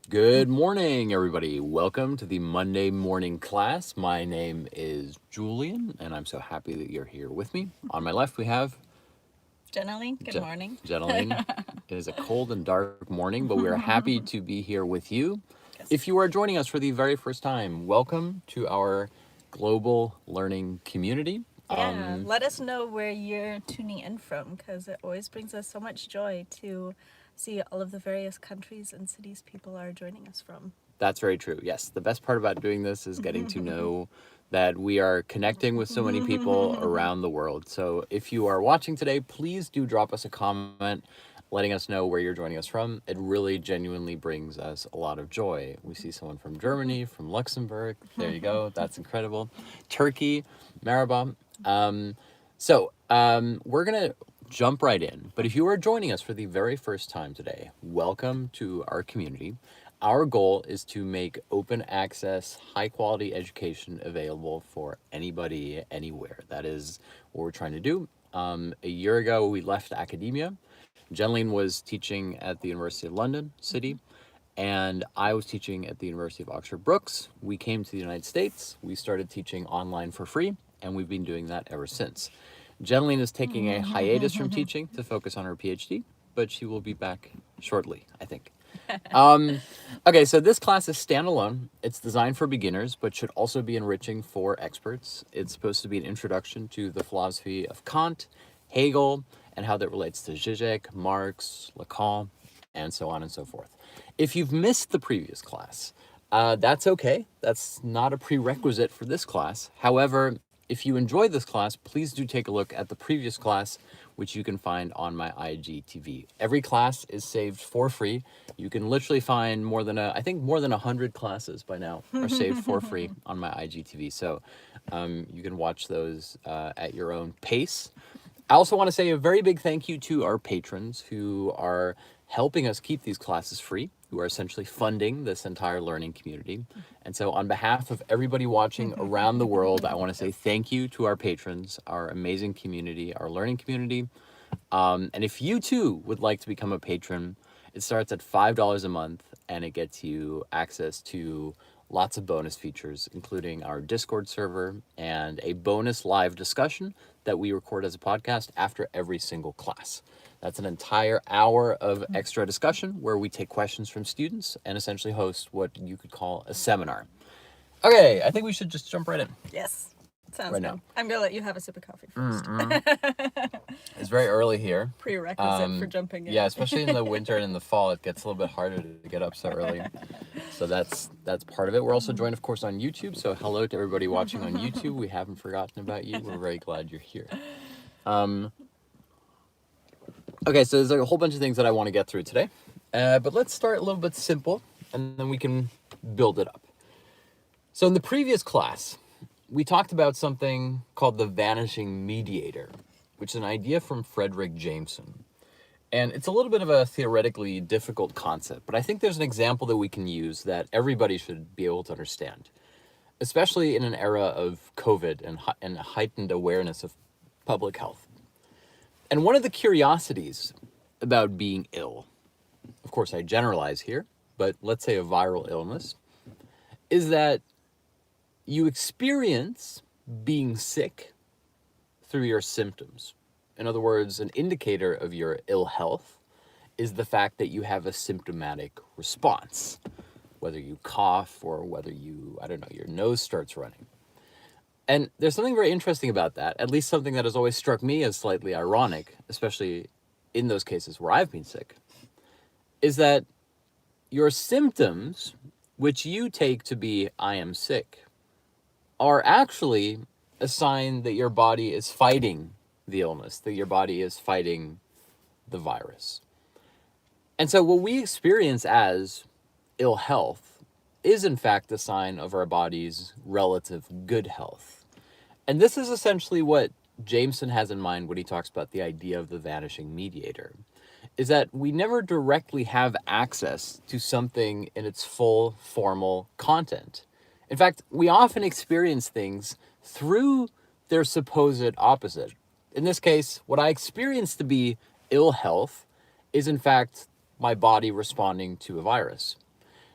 Good morning, everybody. Welcome to the Monday morning class. My name is Julian, and I'm so happy that you're here with me. On my left, we have Jenaline, good morning. Jenaline. It is a cold and dark morning, but we are happy to be here with you. If Yes. you are joining us for the very first time, welcome to our global learning community. Yeah, let us know where you're tuning in from because it always brings us so much joy to see all of the various countries and cities people are joining us from. That's very true. Yes, the best part about doing this is getting to know that we are connecting with so many people around the world. So if you are watching today, please do drop us a comment letting us know where you're joining us from. It really genuinely brings us a lot of joy. We see someone from Germany, from Luxembourg. There you go. That's incredible. Turkey, Maribor. We're going to jump right in. But if you are joining us for the very first time today, welcome to our community. Our goal is to make open access, high quality education available for anybody, anywhere. That is what we're trying to do. A year ago, we left academia. Jenaline was teaching at the University of London City, and I was teaching at the University of Oxford Brookes. We came to the United States. We started teaching online for free, and we've been doing that ever since. Jenaline is taking a hiatus from teaching to focus on her PhD, but she will be back shortly, I think. Okay, so this class is standalone. It's designed for beginners, but should also be enriching for experts. It's supposed to be an introduction to the philosophy of Kant, Hegel, and how that relates to Zizek, Marx, Lacan, and so on and so forth. If you've missed the previous class, that's okay. That's not a prerequisite for this class. However, if you enjoyed this class, please do take a look at the previous class, which you can find on my IGTV. Every class is saved for free. You can literally find I think more than 100 classes by now are saved for free on my IGTV. So you can watch those at your own pace. I also want to say a very big thank you to our patrons who are helping us keep these classes free, who are essentially funding this entire learning community. And so on behalf of everybody watching around the world, I want to say thank you to our patrons, our amazing community, our learning community. And if you too would like to become a patron, it starts at $5 a month and it gets you access to lots of bonus features, including our Discord server and a bonus live discussion that we record as a podcast after every single class. That's an entire hour of extra discussion where we take questions from students and essentially host what you could call a seminar. Okay, I think we should just jump right in. Yes, sounds Right good. now. I'm going to let you have a sip of coffee first. It's very early here. Prerequisite for jumping in. Yeah, especially in the winter and in the fall, it gets a little bit harder to get up so early. So that's part of it. We're also joined, of course, on YouTube. So hello to everybody watching on YouTube. We haven't forgotten about you. We're very glad you're here. Okay, so there's a whole bunch of things that I want to get through today. But let's start a little bit simple, and then we can build it up. So in the previous class, we talked about something called the Vanishing Mediator, which is an idea from Frederick Jameson. And it's a little bit of a theoretically difficult concept, but I think there's an example that we can use that everybody should be able to understand, especially in an era of COVID and heightened awareness of public health. And one of the curiosities about being ill, of course I generalize here, but let's say a viral illness, is that you experience being sick through your symptoms. In other words, an indicator of your ill health is the fact that you have a symptomatic response, whether you cough or whether your nose starts running. And there's something very interesting about that, at least something that has always struck me as slightly ironic, especially in those cases where I've been sick, is that your symptoms, which you take to be I am sick, are actually a sign that your body is fighting the illness, that your body is fighting the virus. And so what we experience as ill health is in fact a sign of our body's relative good health. And this is essentially what Jameson has in mind when he talks about the idea of the vanishing mediator, is that we never directly have access to something in its full formal content. In fact, we often experience things through their supposed opposite. In this case, what I experience to be ill health is in fact my body responding to a virus.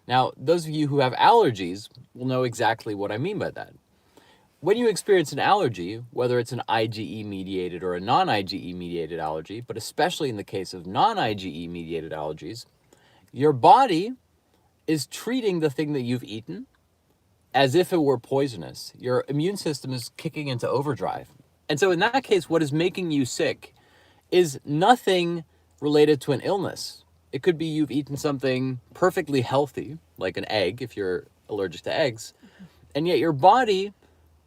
Now, those of you who have allergies will know exactly what I mean by that. When you experience an allergy, whether it's an IgE mediated or a non-IgE mediated allergy, but especially in the case of non-IgE mediated allergies, your body is treating the thing that you've eaten as if it were poisonous. Your immune system is kicking into overdrive. And so in that case, what is making you sick is nothing related to an illness. It could be you've eaten something perfectly healthy, like an egg if you're allergic to eggs, and yet your body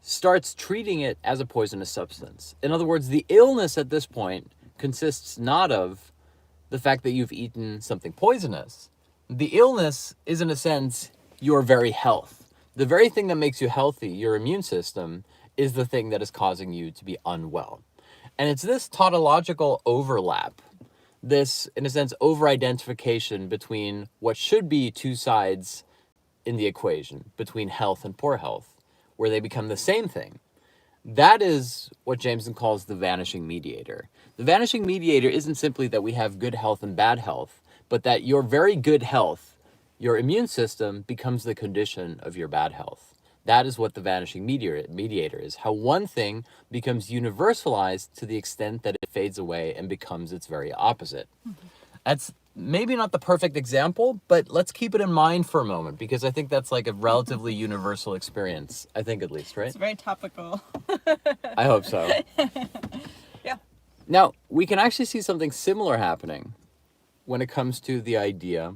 starts treating it as a poisonous substance. In other words, the illness at this point consists not of the fact that you've eaten something poisonous. The illness is, in a sense, your very health. The very thing that makes you healthy, your immune system, is the thing that is causing you to be unwell. And it's this tautological overlap, this, in a sense, over-identification between what should be two sides in the equation, between health and poor health, where they become the same thing. That is what Jameson calls the vanishing mediator. The vanishing mediator isn't simply that we have good health and bad health, but that your very good health, your immune system, becomes the condition of your bad health. That is what the vanishing mediator is, how one thing becomes universalized to the extent that it fades away and becomes its very opposite. That's maybe not the perfect example, but let's keep it in mind for a moment, because I think that's like a relatively universal experience, I think at least, right? It's very topical. I hope so. Yeah. Now, we can actually see something similar happening when it comes to the idea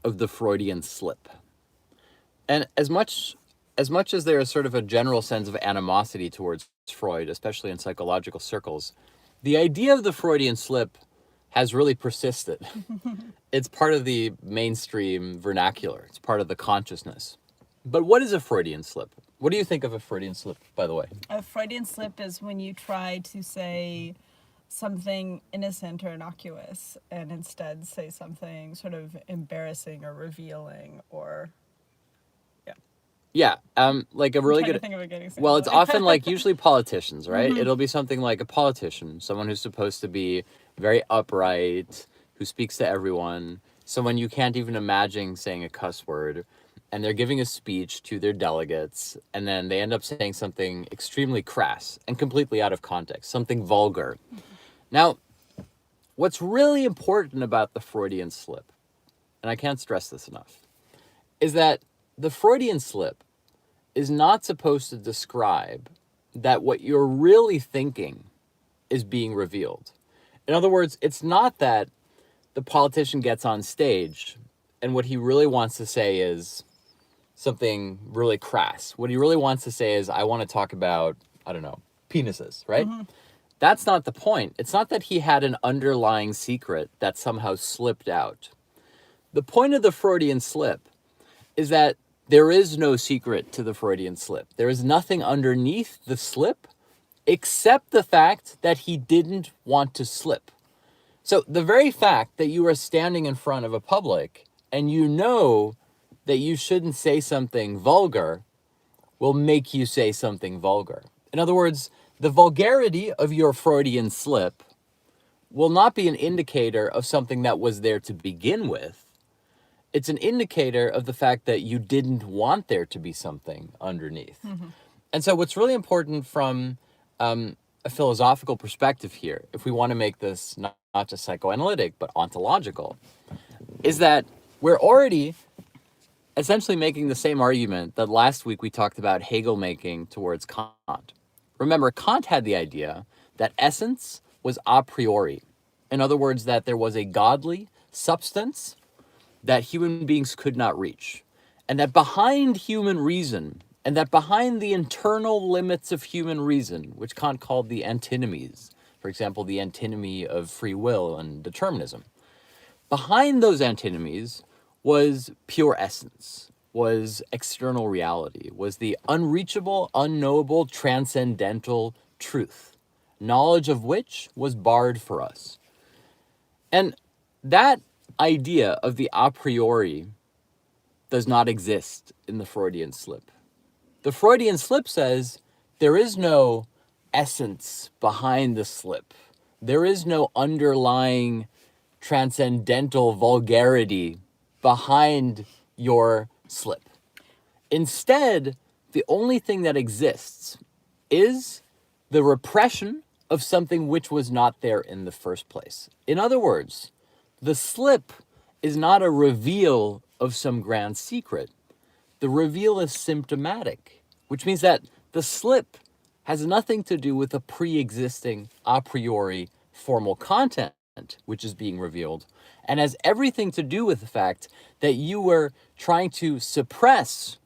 of the Freudian slip. And as much as there is sort of a general sense of animosity towards Freud, especially in psychological circles, the idea of the Freudian slip has really persisted. It's part of the mainstream vernacular. It's part of the consciousness. But what is a Freudian slip? What do you think of a Freudian slip, by the way? A Freudian slip is when you try to say something innocent or innocuous and instead say something sort of embarrassing or revealing or... Yeah, like a really good... Think of a good example. Well, it's often like usually politicians, right? It'll be something like a politician, someone who's supposed to be very upright, who speaks to everyone, someone you can't even imagine saying a cuss word, and they're giving a speech to their delegates, and then they end up saying something extremely crass and completely out of context, something vulgar. Now, what's really important about the Freudian slip, and I can't stress this enough, is that the Freudian slip is not supposed to describe that what you're really thinking is being revealed. In other words, it's not that the politician gets on stage and what he really wants to say is something really crass. What he really wants to say is, I want to talk about, I don't know, penises, right? That's not the point. It's not that he had an underlying secret that somehow slipped out. The point of the Freudian slip is that there is no secret to the Freudian slip. There is nothing underneath the slip except the fact that he didn't want to slip. So the very fact that you are standing in front of a public and you know that you shouldn't say something vulgar will make you say something vulgar. In other words, the vulgarity of your Freudian slip will not be an indicator of something that was there to begin with. It's an indicator of the fact that you didn't want there to be something underneath. And so what's really important from a philosophical perspective here, if we want to make this not just psychoanalytic, but ontological, is that we're already essentially making the same argument that last week we talked about Hegel making towards Kant. Remember, Kant had the idea that essence was a priori. In other words, that there was a godly substance that human beings could not reach. And that behind human reason, and that behind the internal limits of human reason, which Kant called the antinomies, for example, the antinomy of free will and determinism, behind those antinomies was pure essence, was external reality, was the unreachable, unknowable, transcendental truth, knowledge of which was barred for us. And that idea of the a priori does not exist in the Freudian slip. The Freudian slip says there is no essence behind the slip. There is no underlying transcendental vulgarity behind your slip. Instead, the only thing that exists is the repression of something which was not there in the first place. In other words, the slip is not a reveal of some grand secret. The reveal is symptomatic, which means that the slip has nothing to do with a pre-existing a priori formal content which is being revealed, and has everything to do with the fact that you were trying to suppress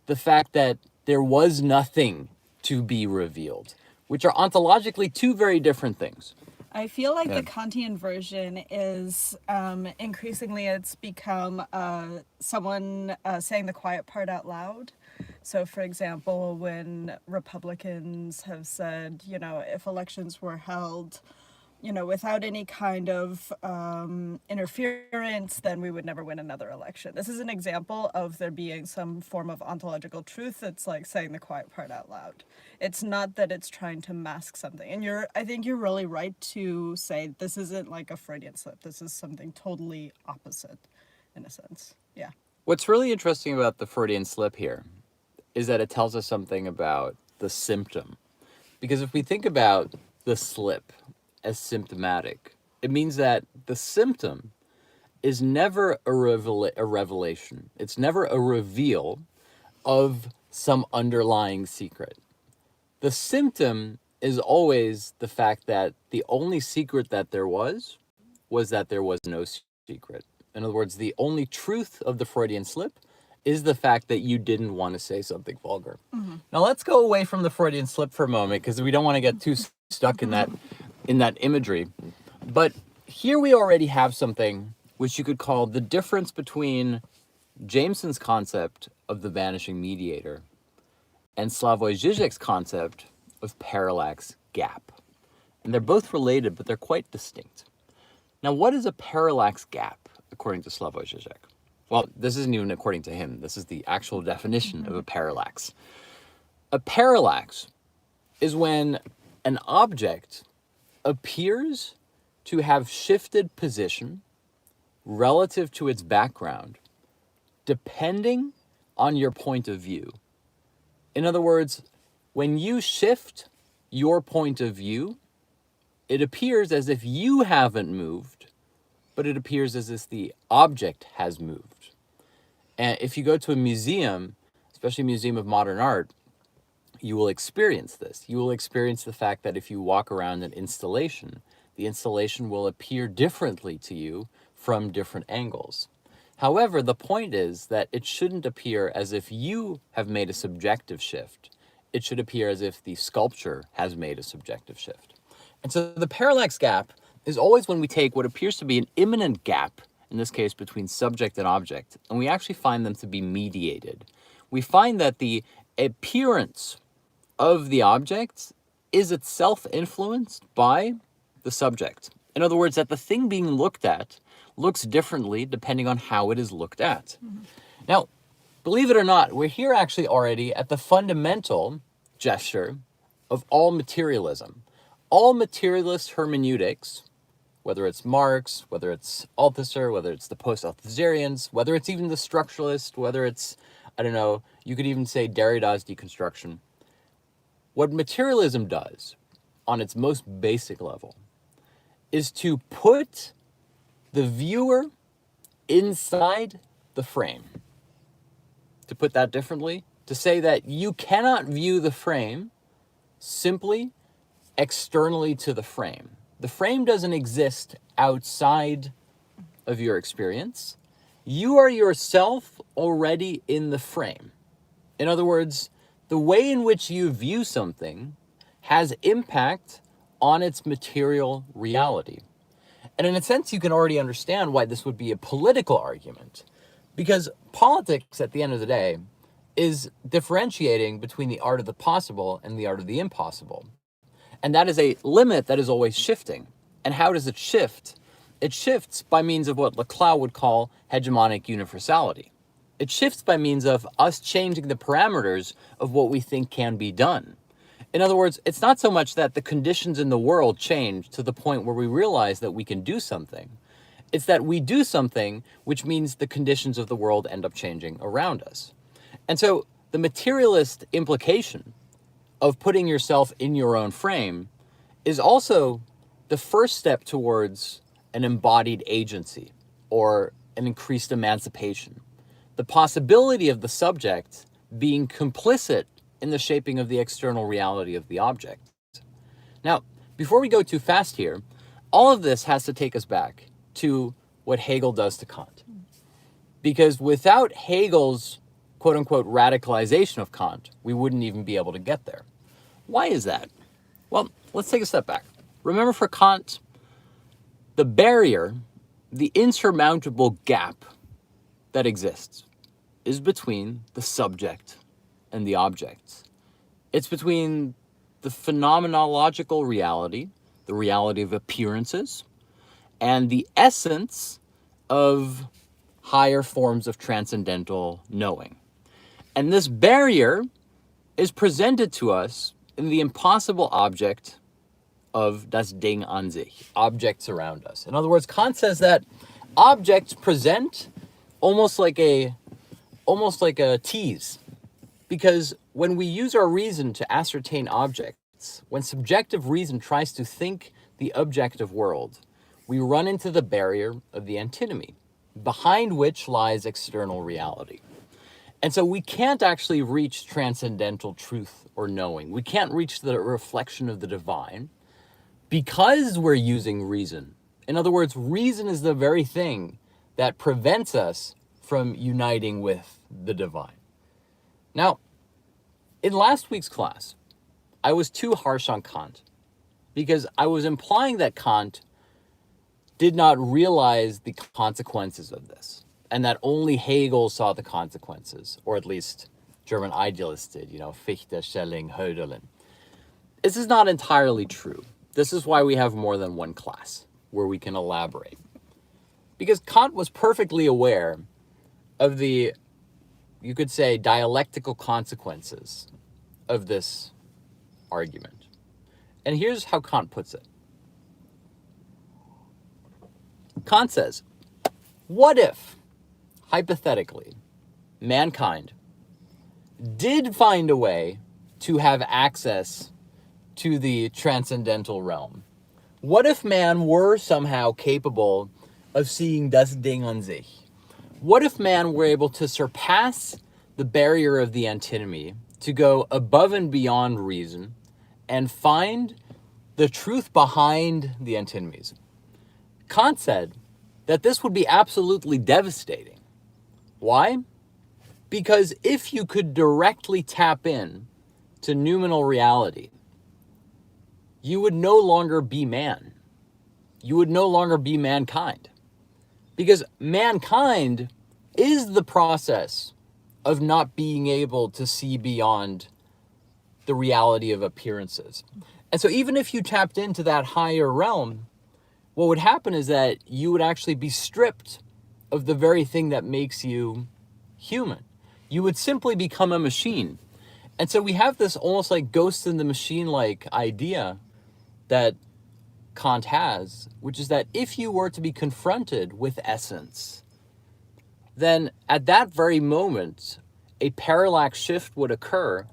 the fact that there was nothing to be revealed, which are ontologically two very different things. I feel like Yeah. the Kantian version is increasingly it's become someone saying the quiet part out loud. So, for example, when Republicans have said, you know, if elections were held, you know, without any kind of interference, then we would never win another election. This is an example of there being some form of ontological truth that's like saying the quiet part out loud. It's not that it's trying to mask something. And I think you're really right to say this isn't like a Freudian slip. This is something totally opposite, in a sense. Yeah. What's really interesting about the Freudian slip here is that it tells us something about the symptom. Because if we think about the slip as symptomatic, it means that the symptom is never a revelation. It's never a reveal of some underlying secret. The symptom is always the fact that the only secret that there was that there was no secret. In other words, the only truth of the Freudian slip is the fact that you didn't want to say something vulgar. Mm-hmm. Now let's go away from the Freudian slip for a moment, because we don't want to get too stuck in that imagery. But here we already have something which you could call the difference between Jameson's concept of the vanishing mediator and Slavoj Žižek's concept of parallax gap. And they're both related, but they're quite distinct. Now, what is a parallax gap, according to Slavoj Žižek? Well, this isn't even according to him. This is the actual definition of a parallax. A parallax is when an object appears to have shifted position relative to its background, depending on your point of view. In other words, when you shift your point of view, it appears as if you haven't moved, but it appears as if the object has moved. And if you go to a museum, especially a museum of modern art, you will experience this. You will experience the fact that if you walk around an installation, the installation will appear differently to you from different angles. However, the point is that it shouldn't appear as if you have made a subjective shift. It should appear as if the sculpture has made a subjective shift. And so the parallax gap is always when we take what appears to be an immanent gap, in this case between subject and object, and we actually find them to be mediated. We find that the appearance of the object is itself influenced by the subject. In other words, that the thing being looked at looks differently depending on how it is looked at. Mm-hmm. Now, believe it or not, we're here actually already at the fundamental gesture of all materialism. All materialist hermeneutics, whether it's Marx, whether it's Althusser, whether it's the post-Althusserians, whether it's even the structuralist, whether it's, I don't know, you could even say Derrida's deconstruction. What materialism does on its most basic level is to put the viewer inside the frame. To put that differently, to say that you cannot view the frame simply externally to the frame. The frame doesn't exist outside of your experience. You are yourself already in the frame. In other words, the way in which you view something has impact on its material reality. And in a sense, you can already understand why this would be a political argument. Because politics, at the end of the day, is differentiating between the art of the possible and the art of the impossible. And that is a limit that is always shifting. And how does it shift? It shifts by means of what Laclau would call hegemonic universality. It shifts by means of us changing the parameters of what we think can be done. In other words, it's not so much that the conditions in the world change to the point where we realize that we can do something. It's that we do something, which means the conditions of the world end up changing around us. And so the materialist implication of putting yourself in your own frame is also the first step towards an embodied agency or an increased emancipation. The possibility of the subject being complicit in the shaping of the external reality of the object. Now, before we go too fast here, all of this has to take us back to what Hegel does to Kant. Because without Hegel's quote-unquote radicalization of Kant, we wouldn't even be able to get there. Why is that? Well, let's take a step back. Remember, for Kant, the barrier, the insurmountable gap that exists is between the subject and the object. It's between the phenomenological reality, the reality of appearances, and the essence of higher forms of transcendental knowing. And this barrier is presented to us in the impossible object of das Ding an sich, objects around us. In other words, Kant says that objects present almost like a tease, because when we use our reason to ascertain objects, when subjective reason tries to think the objective world, we run into the barrier of the antinomy, behind which lies external reality. And so we can't actually reach transcendental truth or knowing. We can't reach the reflection of the divine because we're using reason. In other words, reason is the very thing that prevents us from uniting with the divine. Now, in last week's class, I was too harsh on Kant because I was implying that Kant did not realize the consequences of this, and that only Hegel saw the consequences, or at least German idealists did, Fichte, Schelling, Hölderlin. This is not entirely true. This is why we have more than one class where we can elaborate. Because Kant was perfectly aware of the, you could say, dialectical consequences of this argument. And here's how Kant puts it. Kant says, what if, hypothetically, mankind did find a way to have access to the transcendental realm? What if man were somehow capable of seeing das Ding an sich? What if man were able to surpass the barrier of the antinomy, to go above and beyond reason, and find the truth behind the antinomies? Kant said that this would be absolutely devastating. Why? Because if you could directly tap in to noumenal reality, you would no longer be man. You would no longer be mankind. Because mankind is the process of not being able to see beyond the reality of appearances. And so even if you tapped into that higher realm, what would happen is that you would actually be stripped of the very thing that makes you human. You would simply become a machine. And so we have this almost like ghost in the machine-like idea that Kant has, which is that if you were to be confronted with essence, then at that very moment, a parallax shift would occur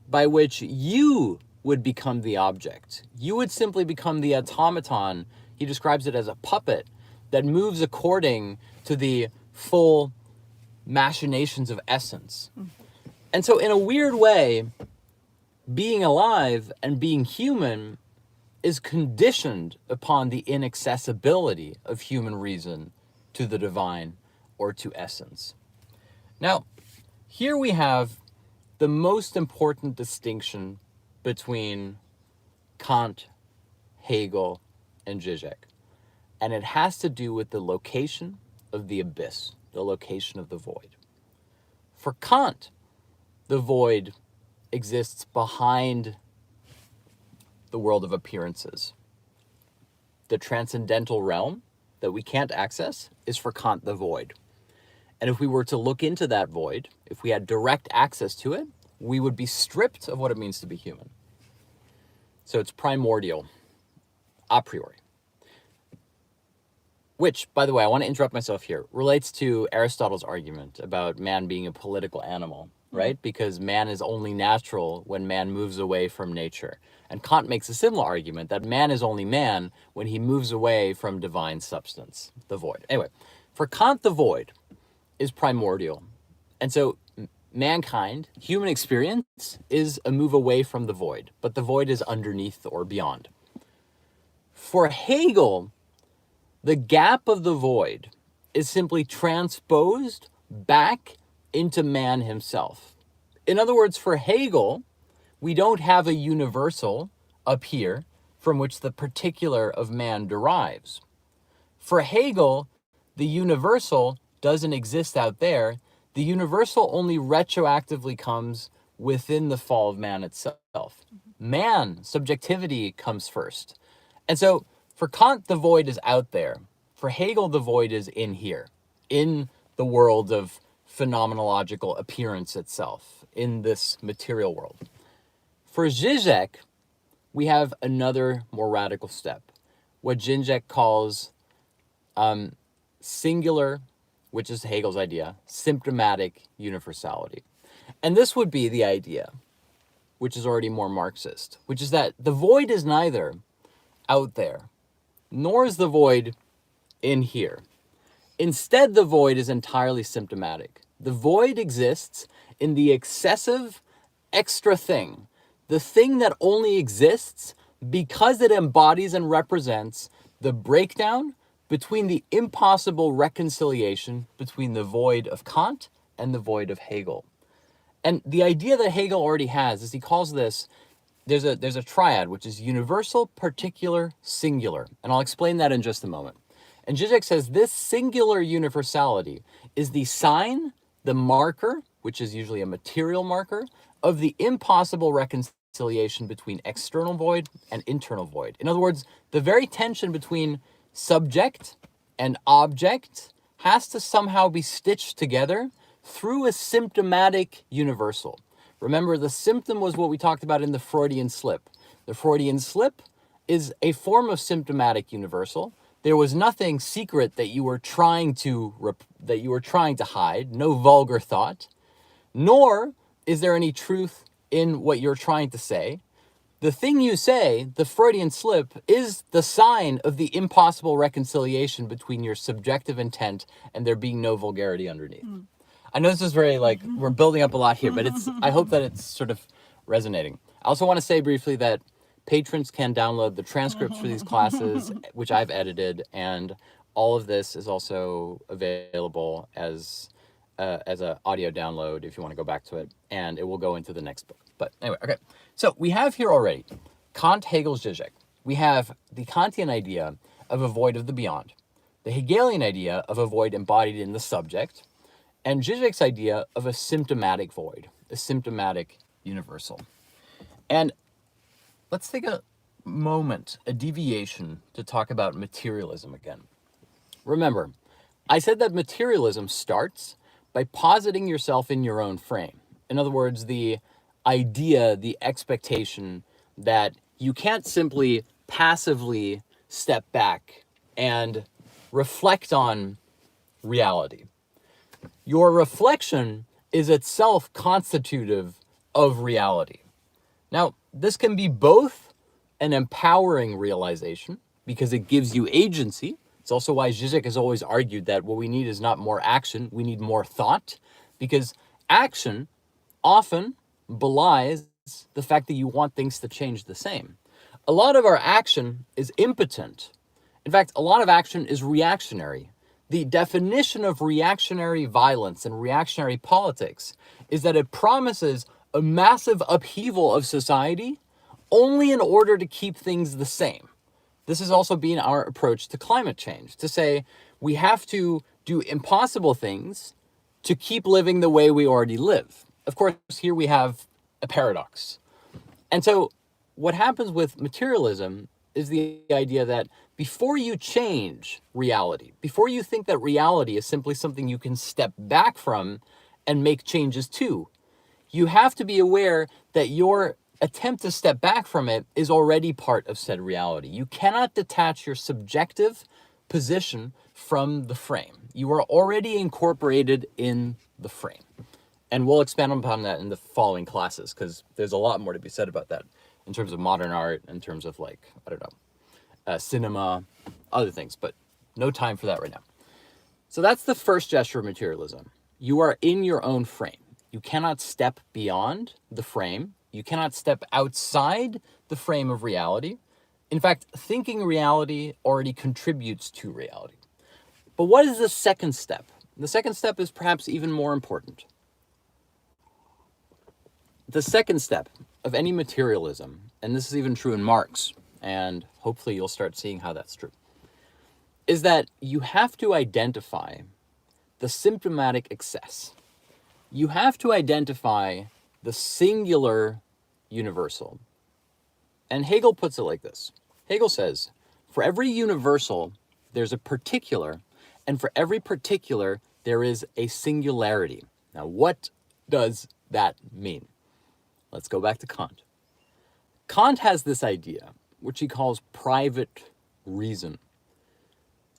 by which you would become the object. You would simply become the automaton. He describes it as a puppet that moves according to the full machinations of essence. And so in a weird way, being alive and being human is conditioned upon the inaccessibility of human reason to the divine or to essence. Now, here we have the most important distinction between Kant, Hegel, and Zizek. And it has to do with the location of the abyss, the location of the void. For Kant, the void exists behind the world of appearances. The transcendental realm that we can't access is for Kant the void. And if we were to look into that void, if we had direct access to it, we would be stripped of what it means to be human. So it's primordial, a priori. which, by the way, I want to interrupt myself here, relates to Aristotle's argument about man being a political animal, right? Because man is only natural when man moves away from nature. And Kant makes a similar argument that man is only man when he moves away from divine substance, the void. Anyway, for Kant, the void is primordial. And so mankind, human experience, is a move away from the void, but the void is underneath or beyond. For Hegel, the gap of the void is simply transposed back into man himself. In other words, for Hegel, we don't have a universal up here from which the particular of man derives. For Hegel, the universal doesn't exist out there. The universal only retroactively comes within the fall of man itself. Man, subjectivity comes first. And so for Kant, the void is out there. For Hegel, the void is in here, in the world of phenomenological appearance itself, in this material world. For Zizek, we have another more radical step, what Zizek calls singular, which is Hegel's idea, symptomatic universality. And this would be the idea, which is already more Marxist, which is that the void is neither out there, nor is the void in here. Instead, the void is entirely symptomatic. The void exists in the excessive extra thing, the thing that only exists because it embodies and represents the breakdown between the impossible reconciliation between the void of Kant and the void of Hegel. And the idea that Hegel already has is he calls this, there's a triad, which is universal, particular, singular. And I'll explain that in just a moment. And Zizek says this singular universality is the sign, the marker, which is usually a material marker, of the impossible reconciliation between external void and internal void. In other words, the very tension between subject and object has to somehow be stitched together through a symptomatic universal. Remember, the symptom was what we talked about in the Freudian slip. The Freudian slip is a form of symptomatic universal. There was nothing secret that you were trying to hide, no vulgar thought, nor is there any truth in what you're trying to say. The thing you say, the Freudian slip, is the sign of the impossible reconciliation between your subjective intent and there being no vulgarity underneath. I know this is very, we're building up a lot here, but I hope that it's sort of resonating. I also want to say briefly that patrons can download the transcripts for these classes, which I've edited, and all of this is also available as an audio download if you want to go back to it, and it will go into the next book. But anyway, okay. So we have here already Kant, Hegel, Zizek. We have the Kantian idea of a void of the beyond, the Hegelian idea of a void embodied in the subject, and Zizek's idea of a symptomatic void, a symptomatic universal. And let's take a moment, a deviation, to talk about materialism again. Remember, I said that materialism starts by positing yourself in your own frame. In other words, the idea, the expectation that you can't simply passively step back and reflect on reality. Your reflection is itself constitutive of reality. Now, this can be both an empowering realization because it gives you agency. It's also why Zizek has always argued that what we need is not more action, we need more thought, because action often belies the fact that you want things to change the same. A lot of our action is impotent. In fact, a lot of action is reactionary. The definition of reactionary violence and reactionary politics is that it promises a massive upheaval of society only in order to keep things the same. This has also been our approach to climate change, to say we have to do impossible things to keep living the way we already live. Of course, here we have a paradox. And so what happens with materialism is the idea that before you change reality, before you think that reality is simply something you can step back from and make changes to, you have to be aware that your attempt to step back from it is already part of said reality. You cannot detach your subjective position from the frame. You are already incorporated in the frame. And we'll expand upon that in the following classes, because there's a lot more to be said about that in terms of modern art, in terms of like, I don't know, cinema, other things, but no time for that right now. So that's the first gesture of materialism. You are in your own frame. You cannot step beyond the frame. You cannot step outside the frame of reality. In fact, thinking reality already contributes to reality. But what is the second step? The second step is perhaps even more important. The second step of any materialism, and this is even true in Marx, and hopefully you'll start seeing how that's true, is that you have to identify the symptomatic excess. You have to identify the singular universal. And Hegel puts it like this. Hegel says, for every universal, there's a particular, and for every particular, there is a singularity. Now, what does that mean? Let's go back to Kant. Kant has this idea, which he calls private reason.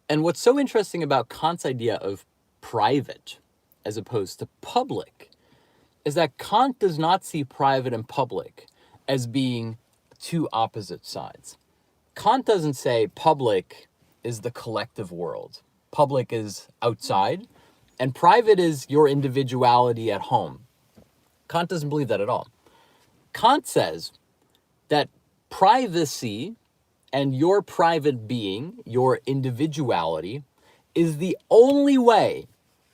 And what's so interesting about Kant's idea of private as opposed to public is that Kant does not see private and public as being two opposite sides. Kant doesn't say public is the collective world. Public is outside, and private is your individuality at home. Kant doesn't believe that at all. Kant says that privacy and your private being, your individuality, is the only way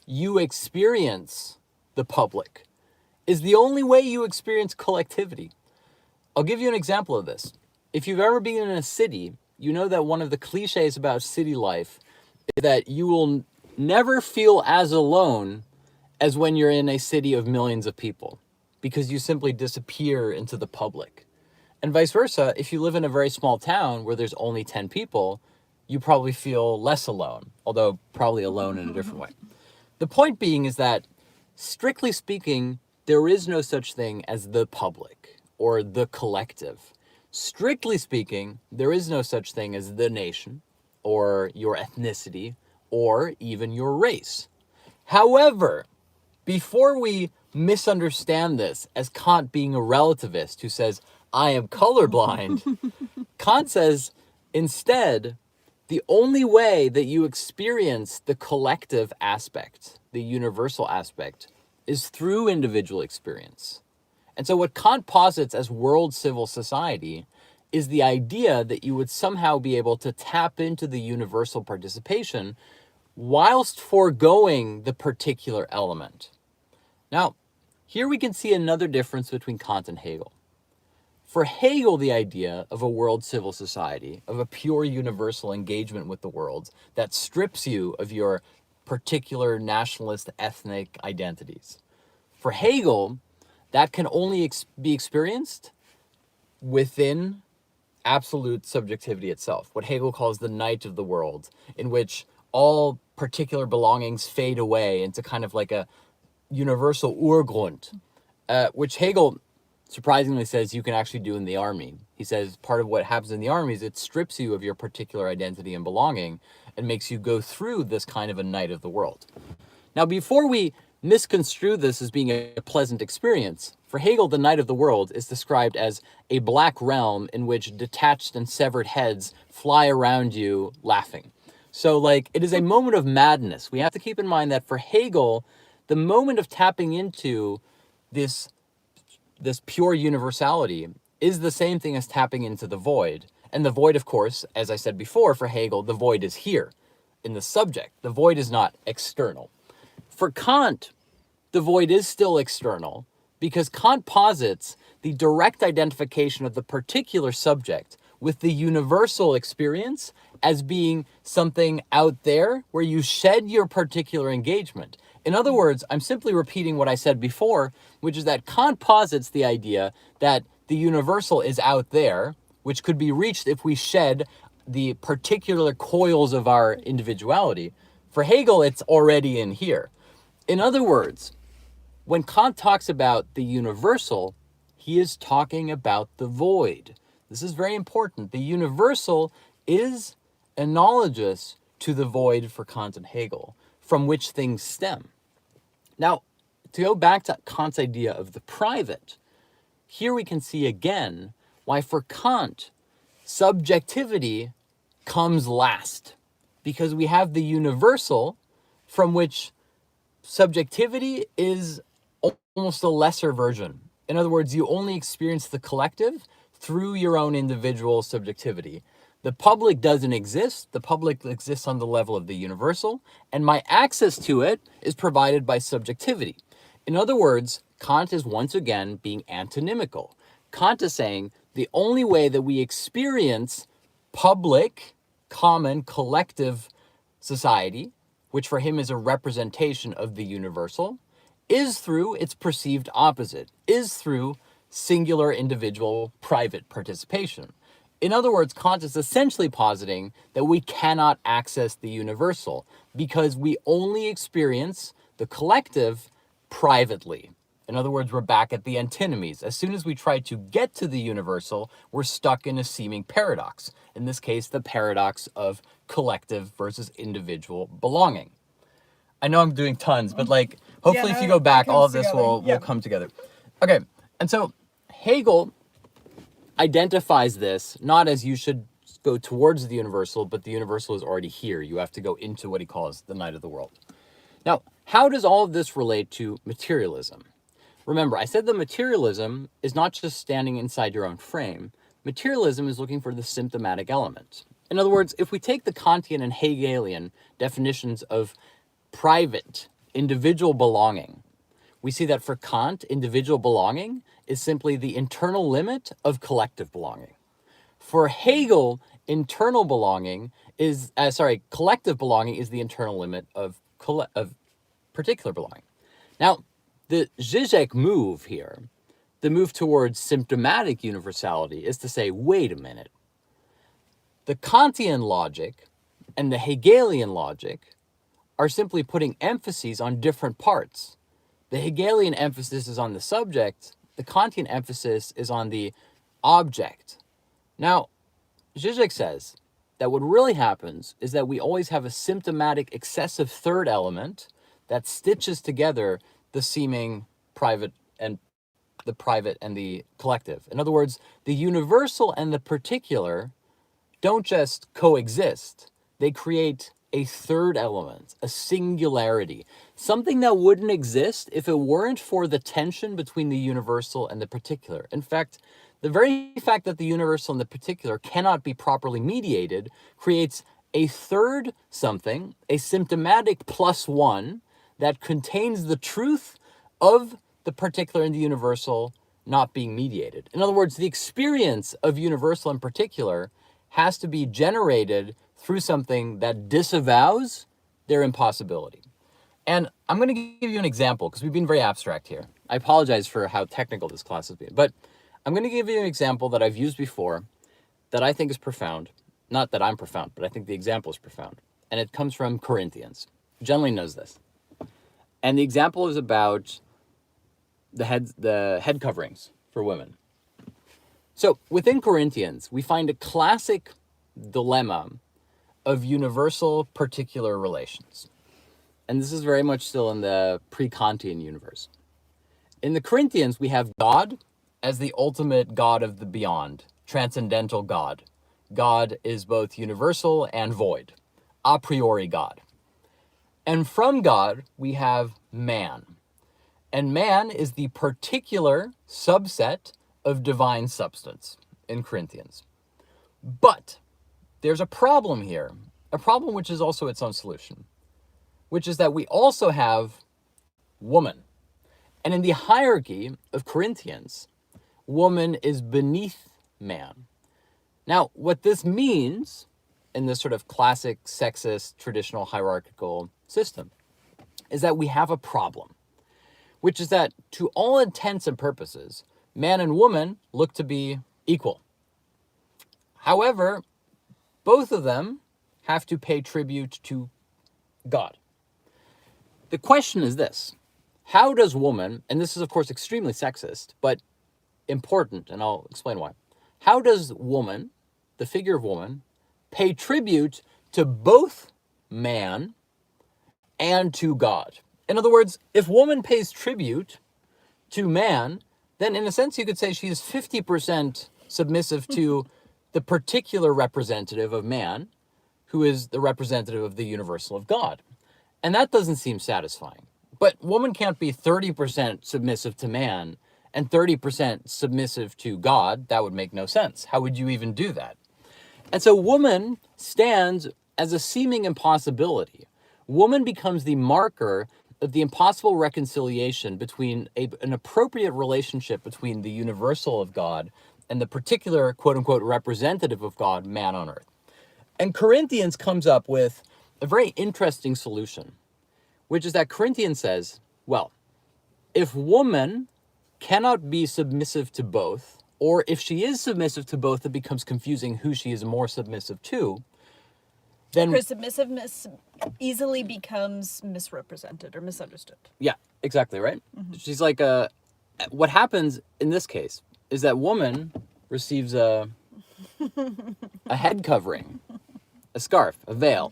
you experience the public, is the only way you experience collectivity. I'll give you an example of this. If you've ever been in a city, you know that one of the cliches about city life is that you will never feel as alone as when you're in a city of millions of people, because you simply disappear into the public. And vice versa, if you live in a very small town where there's only 10 people, you probably feel less alone, although probably alone in a different way. The point being is that, strictly speaking, there is no such thing as the public or the collective. Strictly speaking, there is no such thing as the nation or your ethnicity or even your race. However, before we misunderstand this as Kant being a relativist who says, I am colorblind, Kant says, instead, the only way that you experience the collective aspect, the universal aspect, is through individual experience. And so what Kant posits as world civil society is the idea that you would somehow be able to tap into the universal participation whilst foregoing the particular element. Now, here we can see another difference between Kant and Hegel. For Hegel, the idea of a world civil society, of a pure universal engagement with the world that strips you of your particular nationalist ethnic identities. For Hegel, that can only be experienced within absolute subjectivity itself, what Hegel calls the night of the world, in which all particular belongings fade away into kind of like a universal Urgrund, which Hegel surprisingly says you can actually do in the army. He says part of what happens in the army is it strips you of your particular identity and belonging and makes you go through this kind of a night of the world. Now, before we misconstrue this as being a pleasant experience, for Hegel, the night of the world is described as a black realm in which detached and severed heads fly around you laughing. So, like, it is a moment of madness. We have to keep in mind that for Hegel, the moment of tapping into this pure universality is the same thing as tapping into the void. And the void, of course, as I said before, for Hegel, the void is here in the subject. The void is not external. For Kant, the void is still external because Kant posits the direct identification of the particular subject with the universal experience as being something out there where you shed your particular engagement. In other words, I'm simply repeating what I said before, which is that Kant posits the idea that the universal is out there, which could be reached if we shed the particular coils of our individuality. For Hegel, it's already in here. In other words, when Kant talks about the universal, he is talking about the void. This is very important. The universal is analogous to the void for Kant and Hegel, from which things stem. Now, to go back to Kant's idea of the private, here we can see again why for Kant, subjectivity comes last, because we have the universal from which subjectivity is almost a lesser version. In other words, you only experience the collective through your own individual subjectivity. The public doesn't exist. The public exists on the level of the universal, and my access to it is provided by subjectivity. In other words, Kant is once again being antonymical. Kant is saying the only way that we experience public, common, collective society, which for him is a representation of the universal, is through its perceived opposite, is through singular individual private participation. In other words, Kant is essentially positing that we cannot access the universal because we only experience the collective privately. In other words, we're back at the antinomies. As soon as we try to get to the universal, we're stuck in a seeming paradox. In this case, the paradox of collective versus individual belonging. I know I'm doing tons, but like, hopefully if you go back, all of this will come together. Okay, and so Hegel identifies this not as you should go towards the universal, but the universal is already here. You have to go into what he calls the night of the world. Now, how does all of this relate to materialism? Remember, I said that materialism is not just standing inside your own frame. Materialism is looking for the symptomatic element. In other words, if we take the Kantian and Hegelian definitions of private, individual belonging, we see that for Kant, individual belonging is simply the internal limit of collective belonging. For Hegel, collective belonging is the internal limit of particular belonging. Now, the Zizek move here, the move towards symptomatic universality, is to say, wait a minute. The Kantian logic and the Hegelian logic are simply putting emphases on different parts. The Hegelian emphasis is on the subject, the Kantian emphasis is on the object. Now, Zizek says that what really happens is that we always have a symptomatic excessive third element that stitches together the seeming private and the collective. In other words, the universal and the particular don't just coexist, they create a third element, a singularity, something that wouldn't exist if it weren't for the tension between the universal and the particular. In fact, the very fact that the universal and the particular cannot be properly mediated creates a third something, a symptomatic plus one, that contains the truth of the particular and the universal not being mediated. In other words, the experience of universal and particular has to be generated through something that disavows their impossibility. And I'm going to give you an example because we've been very abstract here. I apologize for how technical this class has been, but I'm going to give you an example that I've used before that I think is profound. Not that I'm profound, but I think the example is profound. And it comes from Corinthians. Generally knows this. And the example is about the head coverings for women. So within Corinthians, we find a classic dilemma of universal particular relations. And this is very much still in the pre-Kantian universe. In the Corinthians, we have God as the ultimate God of the beyond, transcendental God. God is both universal and void, a priori God. And from God, we have man. And man is the particular subset of divine substance in Corinthians. But there's a problem here, a problem which is also its own solution, which is that we also have woman. And in the hierarchy of Corinthians, woman is beneath man. Now, what this means in this sort of classic sexist, traditional hierarchical system is that we have a problem, which is that to all intents and purposes, man and woman look to be equal. However, both of them have to pay tribute to God. The question is this: how does woman, and this is of course extremely sexist, but important, and I'll explain why. How does woman, the figure of woman, pay tribute to both man and to God. In other words, if woman pays tribute to man, then in a sense you could say she is 50% submissive to the particular representative of man, who is the representative of the universal of God. And that doesn't seem satisfying. But woman can't be 30% submissive to man and 30% submissive to God. That would make no sense. How would you even do that? And so woman stands as a seeming impossibility. Woman becomes the marker of the impossible reconciliation between an appropriate relationship between the universal of God and the particular quote unquote representative of God, man on earth. And Corinthians comes up with a very interesting solution, which is that Corinthians says, well, if woman cannot be submissive to both, or if she is submissive to both, it becomes confusing who she is more submissive to, then her submissiveness easily becomes misrepresented or misunderstood. Yeah, exactly, right? Mm-hmm. She's like, what happens in this case is that woman receives a head covering, a scarf, a veil.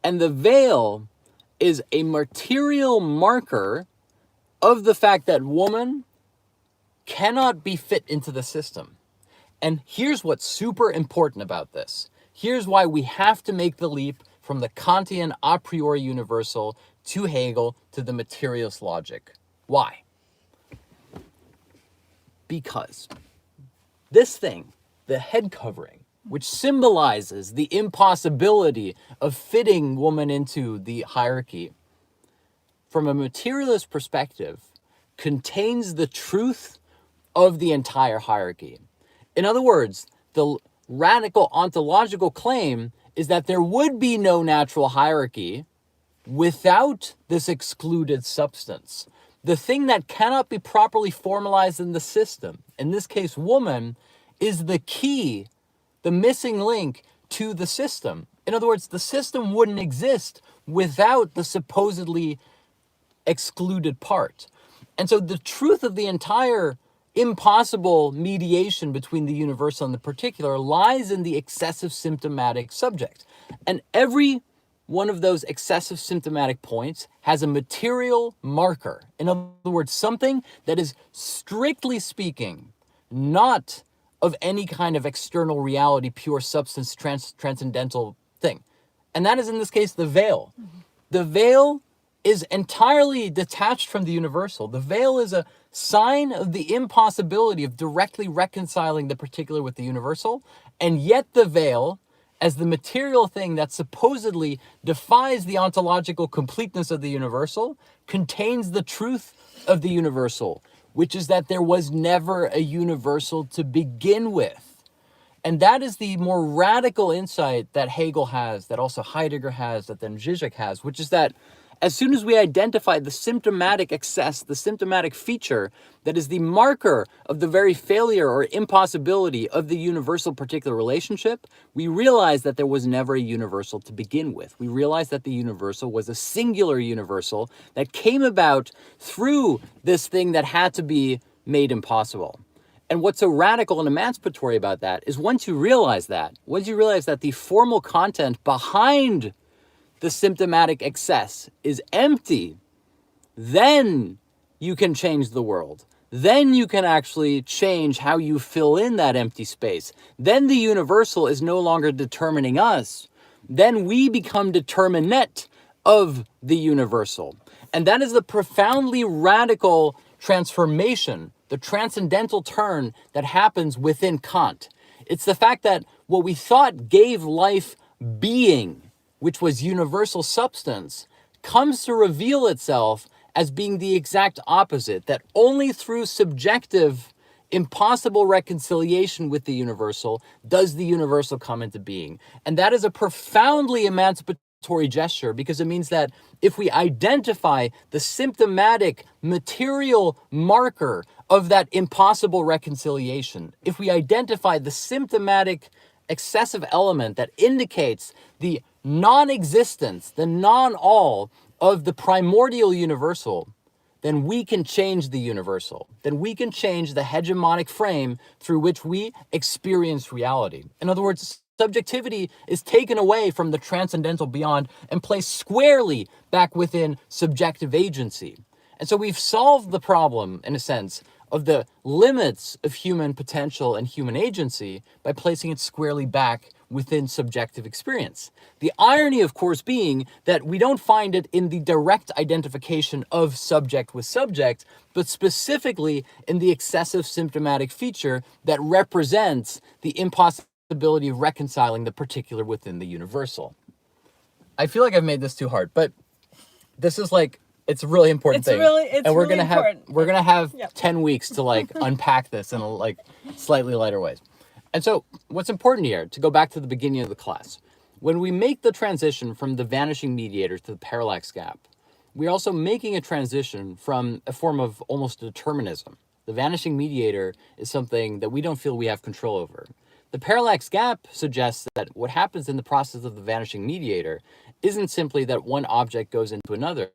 And the veil is a material marker of the fact that woman cannot be fit into the system. And here's what's super important about this. Here's why we have to make the leap from the Kantian a priori universal to Hegel to the materialist logic. Why? Because this thing, the head covering, which symbolizes the impossibility of fitting woman into the hierarchy, from a materialist perspective, contains the truth of the entire hierarchy. In other words, the radical ontological claim is that there would be no natural hierarchy without this excluded substance. The thing that cannot be properly formalized in the system, in this case woman, is the key, the missing link to the system. In other words, the system wouldn't exist without the supposedly excluded part. And so the truth of the entire impossible mediation between the universal and the particular lies in the excessive symptomatic subject. And every one of those excessive symptomatic points has a material marker. In other words, something that is strictly speaking not of any kind of external reality, pure substance, transcendental thing. And that is in this case the veil. Mm-hmm. The veil is entirely detached from the universal. The veil is a sign of the impossibility of directly reconciling the particular with the universal, and yet the veil, as the material thing that supposedly defies the ontological completeness of the universal, contains the truth of the universal, which is that there was never a universal to begin with. And that is the more radical insight that Hegel has, that also Heidegger has, that then Zizek has, which is that as soon as we identify the symptomatic excess, the symptomatic feature that is the marker of the very failure or impossibility of the universal particular relationship, we realize that there was never a universal to begin with. We realize that the universal was a singular universal that came about through this thing that had to be made impossible. And what's so radical and emancipatory about that is once you realize that the formal content behind the symptomatic excess is empty, then you can change the world. Then you can actually change how you fill in that empty space. Then the universal is no longer determining us. Then we become determinate of the universal. And that is the profoundly radical transformation, the transcendental turn that happens within Kant. It's the fact that what we thought gave life being, which was universal substance, comes to reveal itself as being the exact opposite, that only through subjective, impossible reconciliation with the universal does the universal come into being. And that is a profoundly emancipatory gesture, because it means that if we identify the symptomatic material marker of that impossible reconciliation, if we identify the symptomatic excessive element that indicates the non-existence, the non-all of the primordial universal, then we can change the universal. Then we can change the hegemonic frame through which we experience reality. In other words, subjectivity is taken away from the transcendental beyond and placed squarely back within subjective agency. And so we've solved the problem, in a sense, of the limits of human potential and human agency by placing it squarely back within subjective experience. The irony, of course, being that we don't find it in the direct identification of subject with subject, but specifically in the excessive symptomatic feature that represents the impossibility of reconciling the particular within the universal. I feel like I've made this too hard, but this is like, it's a really important thing. And we're gonna have 10 weeks to like unpack this in like slightly lighter ways. And so what's important here, to go back to the beginning of the class, when we make the transition from the vanishing mediator to the parallax gap, we're also making a transition from a form of almost determinism. The vanishing mediator is something that we don't feel we have control over. The parallax gap suggests that what happens in the process of the vanishing mediator isn't simply that one object goes into another,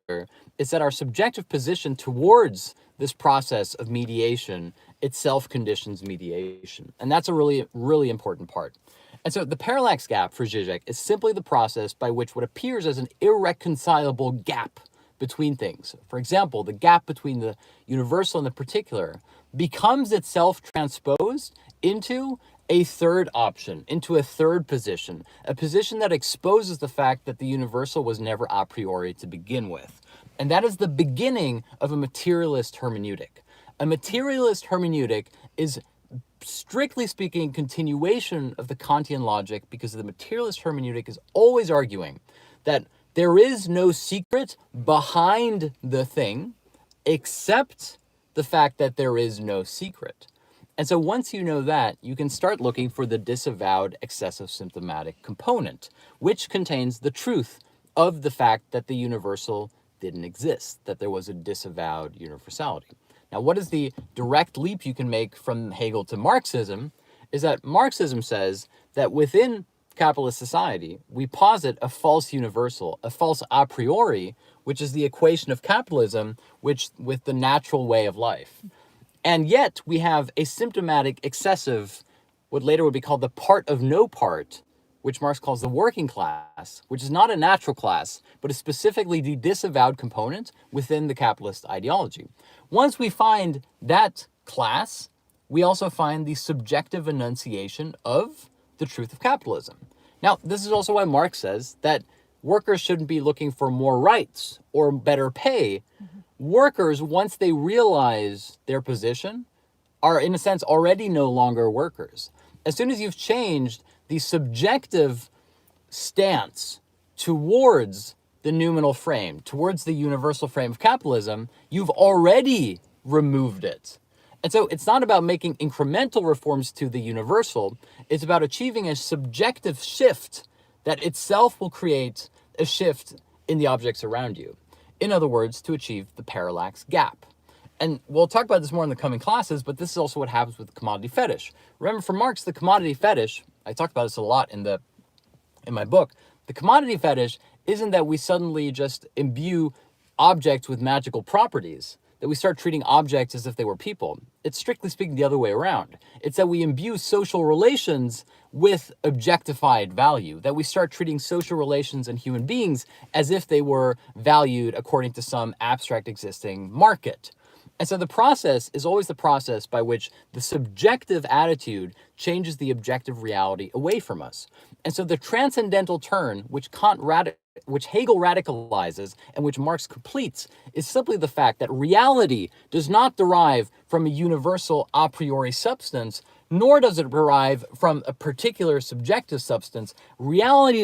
it's that our subjective position towards this process of mediation itself conditions mediation. And that's a really, really important part. And so the parallax gap for Zizek is simply the process by which what appears as an irreconcilable gap between things, for example, the gap between the universal and the particular, becomes itself transposed into a third option, into a third position, a position that exposes the fact that the universal was never a priori to begin with. And that is the beginning of a materialist hermeneutic. A materialist hermeneutic is, strictly speaking, a continuation of the Kantian logic, because the materialist hermeneutic is always arguing that there is no secret behind the thing except the fact that there is no secret. And so once you know that, you can start looking for the disavowed excessive symptomatic component, which contains the truth of the fact that the universal didn't exist, that there was a disavowed universality. Now, what is the direct leap you can make from Hegel to Marxism is that Marxism says that within capitalist society, we posit a false universal, a false a priori, which is the equation of capitalism, with the natural way of life. And yet we have a symptomatic, excessive, what later would be called the part of no part, which Marx calls the working class, which is not a natural class, but is specifically the disavowed component within the capitalist ideology. Once we find that class, we also find the subjective enunciation of the truth of capitalism. Now, this is also why Marx says that workers shouldn't be looking for more rights or better pay. Workers, once they realize their position, are in a sense already no longer workers. As soon as you've changed the subjective stance towards the noumenal frame, towards the universal frame of capitalism, you've already removed it. And so it's not about making incremental reforms to the universal, it's about achieving a subjective shift that itself will create a shift in the objects around you. In other words, to achieve the parallax gap. And we'll talk about this more in the coming classes, but this is also what happens with the commodity fetish. Remember, for Marx, the commodity fetish, I talked about this a lot in my book, the commodity fetish isn't that we suddenly just imbue objects with magical properties, that we start treating objects as if they were people. It's strictly speaking the other way around. It's that we imbue social relations with objectified value, that we start treating social relations and human beings as if they were valued according to some abstract existing market. And so the process is always the process by which the subjective attitude changes the objective reality away from us. And so the transcendental turn, which Hegel radicalizes and which Marx completes, is simply the fact that reality does not derive from a universal a priori substance, nor does it derive from a particular subjective substance. Reality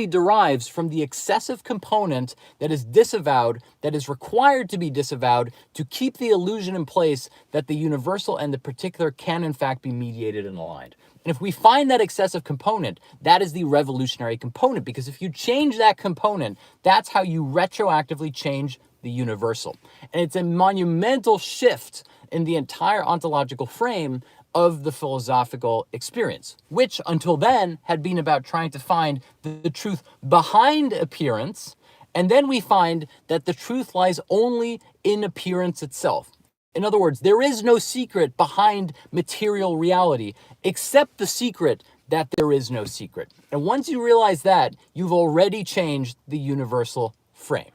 derives from the excessive component that is disavowed, that is required to be disavowed to keep the illusion in place that the universal and the particular can in fact be mediated and aligned. And if we find that excessive component, that is the revolutionary component, because if you change that component, that's how you retroactively change the universal. And it's a monumental shift in the entire ontological frame of the philosophical experience, which until then had been about trying to find the truth behind appearance, and then we find that the truth lies only in appearance itself. In other words, there is no secret behind material reality, except the secret that there is no secret. And once you realize that, you've already changed the universal frame.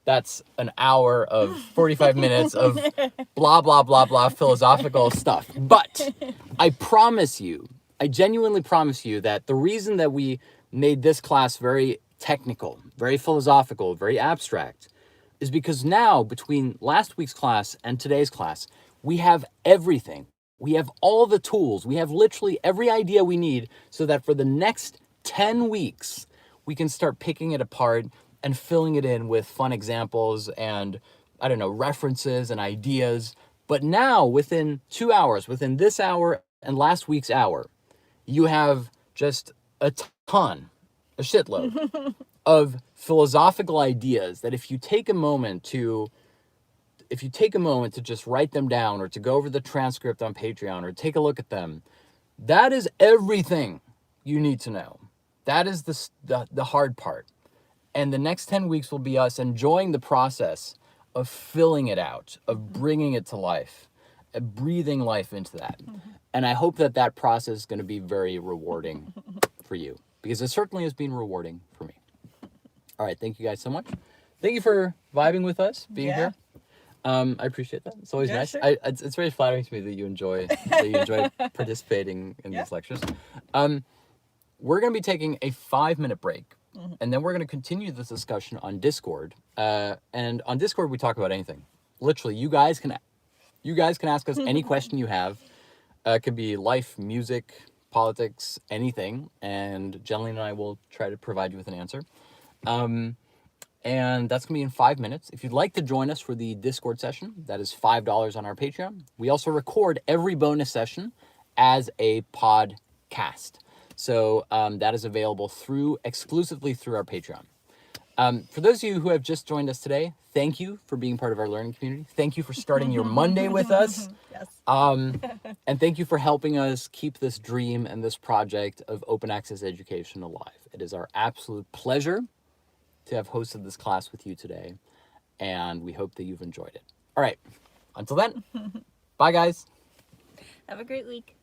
That's an hour of 45 minutes of blah, blah, blah, blah, philosophical stuff. But I promise you, I genuinely promise you that the reason that we made this class very technical, very philosophical, very abstract, is because now, between last week's class and today's class, we have everything. We have all the tools. We have literally every idea we need so that for the next 10 weeks, we can start picking it apart and filling it in with fun examples and, I don't know, references and ideas. But now, within 2 hours, within this hour and last week's hour, you have just a ton, a shitload of philosophical ideas that if you take a moment to just write them down or to go over the transcript on Patreon or take a look at them, that is everything you need to know. That is the hard part. And the next 10 weeks will be us enjoying the process of filling it out, of bringing it to life, breathing life into that. And I hope that that process is going to be very rewarding for you, because it certainly has been rewarding for me. All right, thank you guys so much. Thank you for vibing with us, being here. I appreciate that. It's always nice. Sure. It's very flattering to me that you enjoy participating in these lectures. We're going to be taking a 5-minute break, and then we're going to continue this discussion on Discord. And on Discord, we talk about anything. Literally, you guys can ask us any question you have. It could be life, music, politics, anything, and Jenny and I will try to provide you with an answer. And that's going to be in 5 minutes. If you'd like to join us for the Discord session, that is $5 on our Patreon. We also record every bonus session as a podcast. So that is available exclusively through our Patreon. For those of you who have just joined us today, thank you for being part of our learning community. Thank you for starting your Monday with us. Yes. And thank you for helping us keep this dream and this project of open access education alive. It is our absolute pleasure to have hosted this class with you today, and we hope that you've enjoyed it. All right, until then, bye guys. Have a great week.